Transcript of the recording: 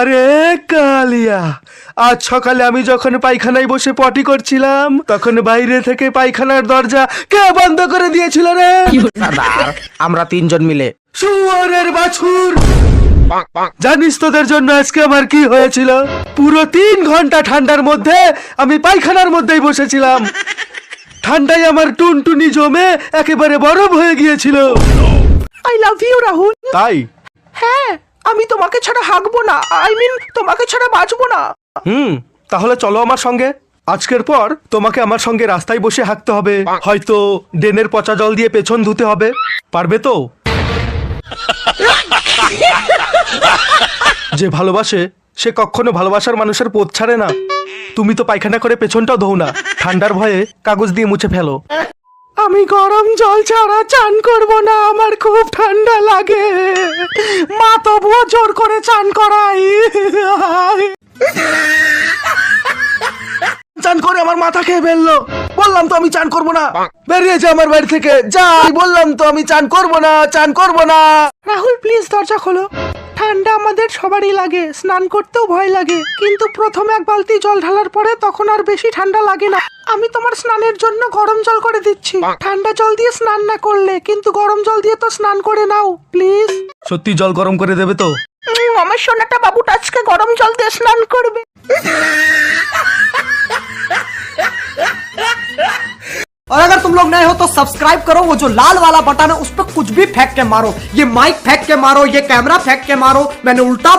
আরে কালিয়া, আজ সকালে আমি যখন পায়খানায় বসে পটি করছিলাম তখন বাইরে থেকে পায়খানার দরজা কে বন্ধ করে দিয়েছিল রে? সর্দার, আমরা তিনজন মিলে। শুয়োরের বাছুর! জানিস তোদের জন্য আজকে আমার কি হয়েছিল? পুরো 3 ঘন্টা ঠান্ডার মধ্যে আমি পায়খানার মধ্যেই বসেছিলাম। ঠান্ডায় আমার টুনটুনি জমে একেবারে বরফ হয়ে গিয়েছিল। I love you Rahul. তাই? হ্যাঁ, আমি তোমাকে ছাড়া হাঁকবো না, আই মিন তোমাকে ছাড়া বাঁচবো না। তাহলে চলো আমার সঙ্গে। আজকের পর তোমাকে আমার সঙ্গে রাস্তায় বসে হাঁকতে হবে, হয়তো ড্রেনের পচা জল দিয়ে পেছন ধুতে হবে। পারবে তো? যে ভালোবাসে সে কখনো ভালোবাসার মানুষের পথ ছাড়ে না। তুমি তো পায়খানা করে পেছনটাও ধোও না, ঠান্ডার ভয়ে কাগজ দিয়ে মুছে ফেলো। আমি গরম জল ছাড়া চান করব না, আমার খুব ঠান্ডা লাগে। মা তবুও জোর করে চান করাই। চান করে আমার মাথা খেয়ে ফেললো। বললাম তো আমি চান করবো না, বেরিয়ে যা আমার বাড়ি থেকে যা। বললাম তো আমি চান করবো না, চান করবো না। রাহুল প্লিজ দরজা খোলো। ঠান্ডা আমাদের সবারই লাগে, স্নান করতেও ভয় লাগে, কিন্তু প্রথম 1 বালতি জল ঢালার পরে তখন আর বেশি ঠান্ডা লাগে না। আমি তোমার স্নানের জন্য গরম জল করে দিচ্ছি। ঠান্ডা জল দিয়ে স্নান না করলে, কিন্তু গরম জল দিয়ে তো স্নান করে নাও প্লিজ। সত্যি জল গরম করে দেবে তো? আমার সোনাটা বাবুটা আজকে গরম জল দিয়ে স্নান করবে। और अगर तुम लोग नए हो तो सब्सक्राइब करो, वो जो लाल वाला बटन है उस पर कुछ भी फेंक के मारो, ये माइक फेंक के मारो, ये कैमरा फेंक के मारो, मैंने उल्टा